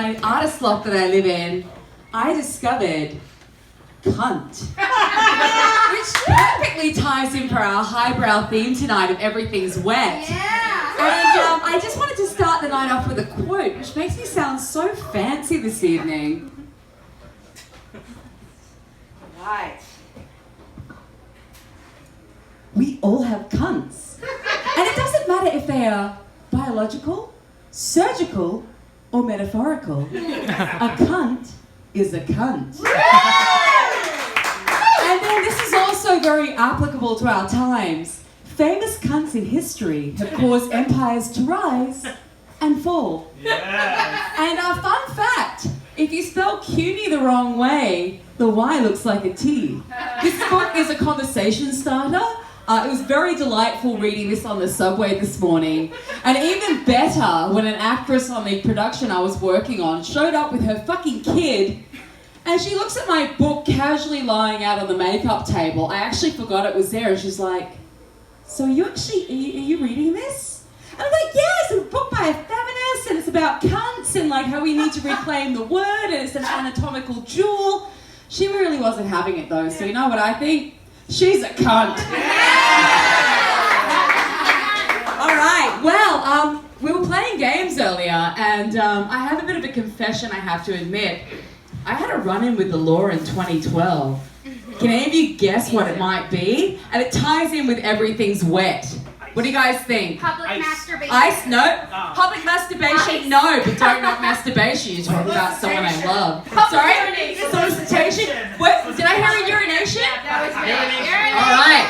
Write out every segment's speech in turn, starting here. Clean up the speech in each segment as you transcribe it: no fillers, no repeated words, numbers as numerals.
my artist loft that I live in, I discovered cunt. Which perfectly ties in for our highbrow theme tonight of everything's wet. Yeah. And I just wanted to start the night off with a quote, which makes me sound so fancy this evening. Right. We all have cunts. And it doesn't matter if they are biological, surgical, or metaphorical. A cunt is a cunt. And then this is also very applicable to our times. Famous cunts in history have caused empires to rise and fall. Yes. And a fun fact, if you spell CUNY the wrong way, the Y looks like a T. This book is a conversation starter. It was very delightful reading this on the subway this morning. And even better when an actress on the production I was working on showed up with her fucking kid, and she looks at my book casually lying out on the makeup table. I actually forgot it was there, and she's like, so are you reading this? And I'm like, yes, it's a book by a feminist, and it's about cunts and like how we need to reclaim the word, and it's an anatomical jewel. She really wasn't having it though, so you know what I think? She's a cunt. All right, well, we were playing games earlier, and I have a bit of a confession I have to admit. I had a run-in with the law in 2012. Can any of you guess what it might be? And it ties in with everything's wet. What do you guys think? Public Ice. masturbation. Ice? No. Public masturbation? Ice. No, but don't not masturbation. You're talking about someone I love. Public Sorry? urination. Solicitation? What? Did I hear a urination? That was me. All right.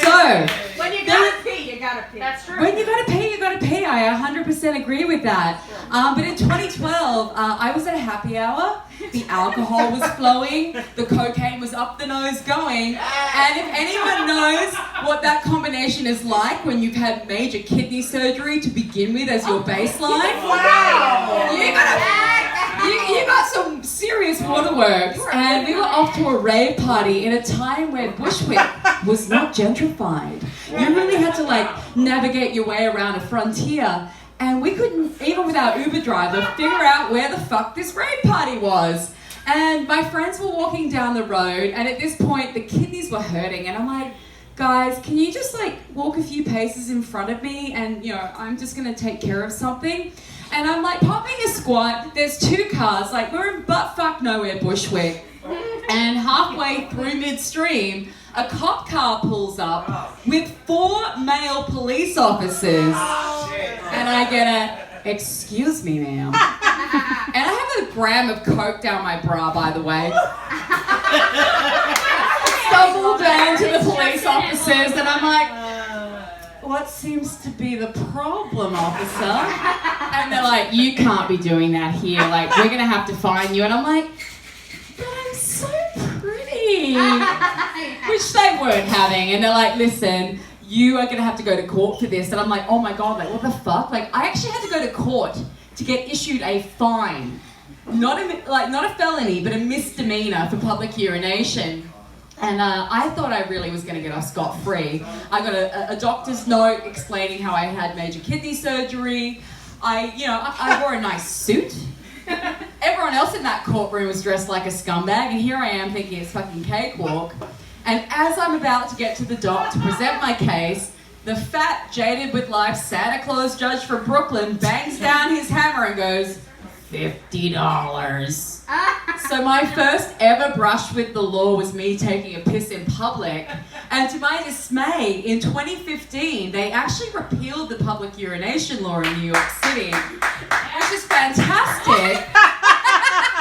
So, When you gotta pee, you gotta pee. That's true. when you gotta pee, you gotta pee. I 100% agree with that. But in 2012, I was at a happy hour. The alcohol was flowing. The cocaine was up the nose going. And if anyone knows what that combination is like when you've had major kidney surgery to begin with as your baseline, Wow. you got some serious waterworks. And we were off to a rave party in a time where Bushwick was not gentrified. You really had to like navigate your way around a frontier. And we couldn't, even with our Uber driver, figure out where the fuck this rave party was. And my friends were walking down the road, and at this point, the kidneys were hurting. And I'm like, guys, can you just like walk a few paces in front of me? And, you know, I'm just going to take care of something. And I'm like popping a squat. There's two cars, like we're in butt-fuck nowhere, Bushwick. And halfway through midstream, a cop car pulls up with 4 male police officers. And I get a, excuse me, ma'am. And I have a gram of coke down my bra, by the way. Stumble down to the police officers, and I'm like, what seems to be the problem, officer? And they're like, you can't be doing that here. Like, we're going to have to fine you. And I'm like, but I'm so pretty. Which they weren't having. And they're like, listen, you are going to have to go to court for this. And I'm like, oh my God, like, what the fuck? Like, I actually had to go to court to get issued a fine. Not a felony, but a misdemeanor for public urination. And I thought I really was going to get off scot-free. I got a doctor's note explaining how I had major kidney surgery. I wore a nice suit. Everyone else in that courtroom was dressed like a scumbag, and here I am thinking it's fucking cakewalk. And as I'm about to get to the dock to present my case, the fat, jaded with life Santa Claus judge from Brooklyn bangs down his hammer and goes, $50. So my first ever brush with the law was me taking a piss in public. And to my dismay, in 2015, they actually repealed the public urination law in New York City, which is fantastic.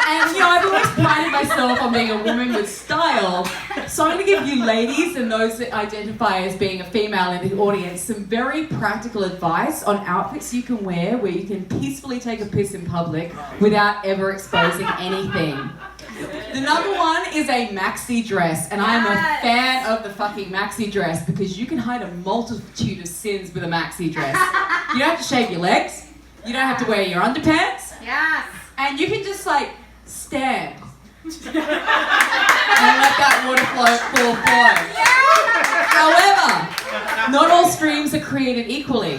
And, you know, I've always prided myself on being a woman with style. So I'm going to give you ladies and those that identify as being a female in the audience some very practical advice on outfits you can wear where you can peacefully take a piss in public without ever exposing anything. The number one is a maxi dress, and I am a fan of the fucking maxi dress because you can hide a multitude of sins with a maxi dress. You don't have to shave your legs, you don't have to wear your underpants, Yes. and you can just like stand and let that water full flow. However, not all streams are created equally.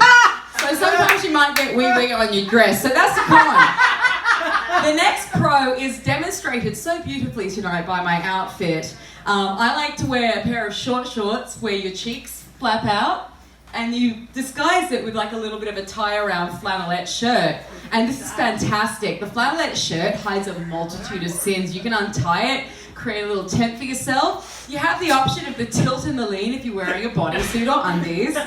So sometimes you might get wee wee on your dress, so that's the con. The intro is demonstrated so beautifully tonight by my outfit. I like to wear a pair of short shorts where your cheeks flap out, and you disguise it with like a little bit of a tie-around flannelette shirt. And this is fantastic. The flannelette shirt hides a multitude of sins. You can untie it, create a little tent for yourself. You have the option of the tilt and the lean if you're wearing a bodysuit or undies.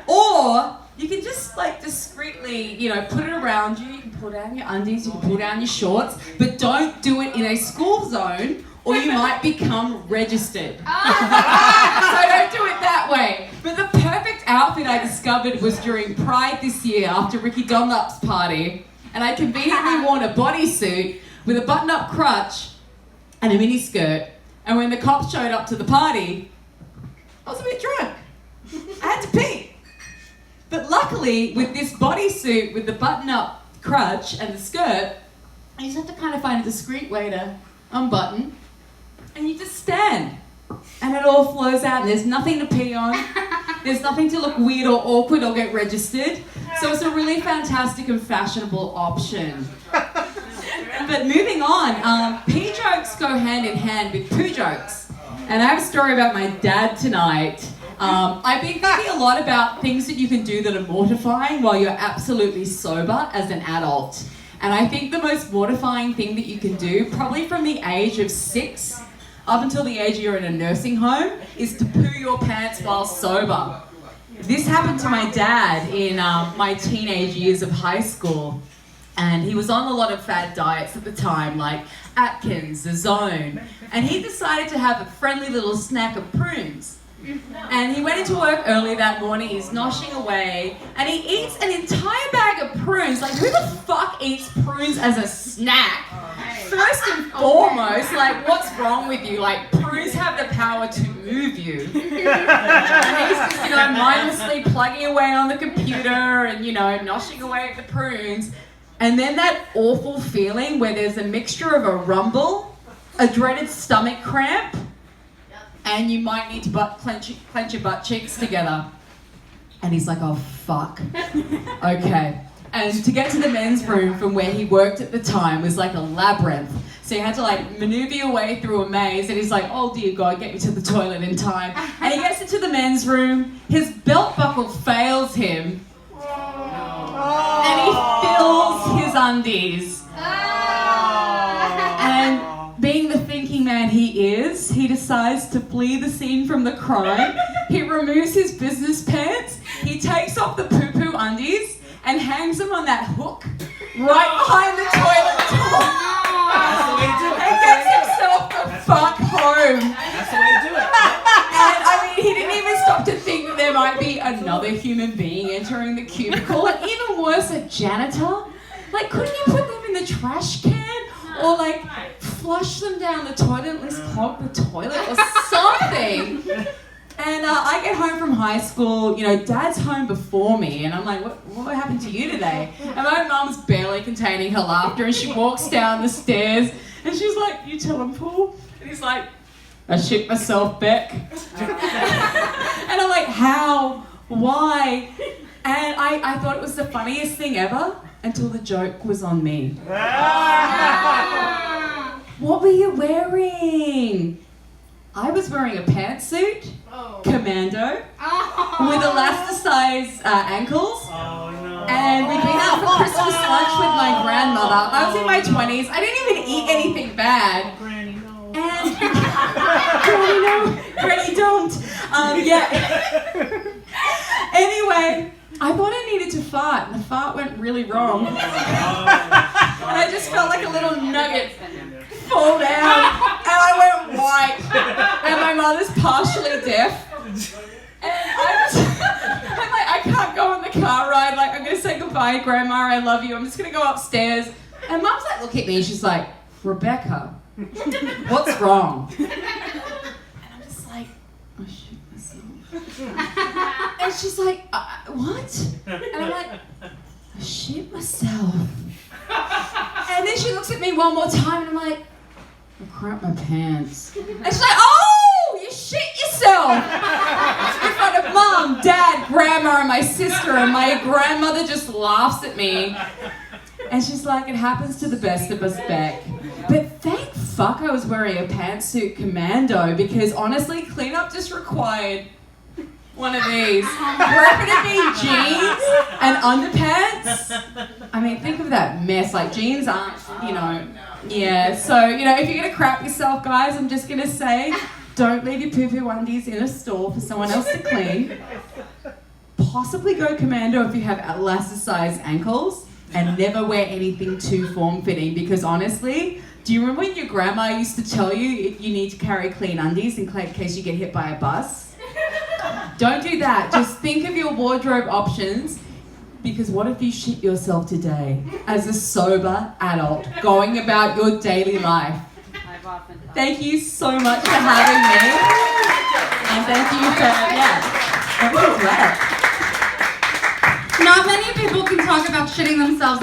Or you can just like discreetly, put it around you. You can pull down your undies, you can pull down your shorts, but don't do it in a school zone or you might become registered. So don't do it that way. But the perfect outfit I discovered was during Pride this year after Ricky Dunlap's party. And I conveniently worn a bodysuit with a button-up crutch and a mini skirt. And when the cops showed up to the party, I was a bit drunk. I had to pee. But luckily, with this bodysuit with the button-up crutch and the skirt, you just have to kind of find a discreet way to unbutton. And you just stand. And it all flows out. And there's nothing to pee on. There's nothing to look weird or awkward or get registered. So it's a really fantastic and fashionable option. But moving on, pee jokes go hand in hand with poo jokes. And I have a story about my dad tonight. I've been thinking a lot about things that you can do that are mortifying while you're absolutely sober as an adult. And I think the most mortifying thing that you can do, probably from the age of 6 up until the age you're in a nursing home, is to poo your pants while sober. This happened to my dad in my teenage years of high school. And he was on a lot of fad diets at the time, like Atkins, The Zone. And he decided to have a friendly little snack of prunes. And he went into work early that morning, he's noshing away, and he eats an entire bag of prunes. Like, who the fuck eats prunes as a snack? First and foremost, like, what's wrong with you? Like, prunes have the power to move you. And he's just, mindlessly plugging away on the computer and, noshing away at the prunes. And then that awful feeling where there's a mixture of a rumble, a dreaded stomach cramp, and you might need to clench your butt cheeks together. And he's like, oh, fuck. Okay. And to get to the men's room from where he worked at the time was like a labyrinth. So you had to maneuver your way through a maze. And he's like, oh dear God, get me to the toilet in time. And he gets into the men's room. His belt buckle fails him. And he fills his undies. And being the thinking man he is, he decides to flee the scene from the crime. He removes his business pants, he takes off the poo-poo undies, and hangs them on that hook right behind the toilet door. And gets himself the fuck home. That's the way to do it. And he didn't even stop to think that there might be another human being entering the cubicle, and even worse, a janitor. Like, couldn't you put them in the trash can? Or flush them down the toilet, at least clog the toilet or something. And I get home from high school, Dad's home before me, and I'm like, what happened to you today? And my mum's barely containing her laughter, and she walks down the stairs, and she's like, you tell him, Paul? And he's like, I shit myself, Beck. And I'm like, how? Why? And I thought it was the funniest thing ever until the joke was on me. What were you wearing? I was wearing a pantsuit, commando, with elasticized ankles. Oh, no. And we'd been out for Christmas lunch with my grandmother. I was in my 20s. I didn't even eat anything bad. Granny, no. And Granny, no. Granny, don't. Anyway, I thought I needed to fart, and the fart went really wrong. And I just felt like a little nugget fall down, and I went white. And my mother's partially deaf. And I'm like, I can't go on the car ride. Like, I'm gonna say goodbye, Grandma. I love you. I'm just gonna go upstairs. And Mum's like, look at me. She's like, Rebecca, what's wrong? And I'm just like, oh shit myself. And she's like, what? And I'm like, I shit myself. And then she looks at me one more time, and I'm like, I crap my pants. And she's like, oh, you shit yourself. In front of Mum, Dad, Grandma, and my sister, and my grandmother just laughs at me. And she's like, it happens to the best of us, Beck. But thank fuck I was wearing a pantsuit commando, because honestly, cleanup just required one of these. Where it be jeans and underpants? I mean, think of that mess. Like, jeans aren't, yeah. So, if you're gonna crap yourself, guys, I'm just gonna say, don't leave your poo-poo undies in a store for someone else to clean. Possibly go commando if you have elasticized ankles, and never wear anything too form-fitting, because honestly, do you remember when your grandma used to tell you if you need to carry clean undies in case you get hit by a bus? Don't do that. Just think of your wardrobe options, because what if you shit yourself today as a sober adult going about your daily life? Thank you so much for having me. And thank you for, that was wet. Not many people can talk about shitting themselves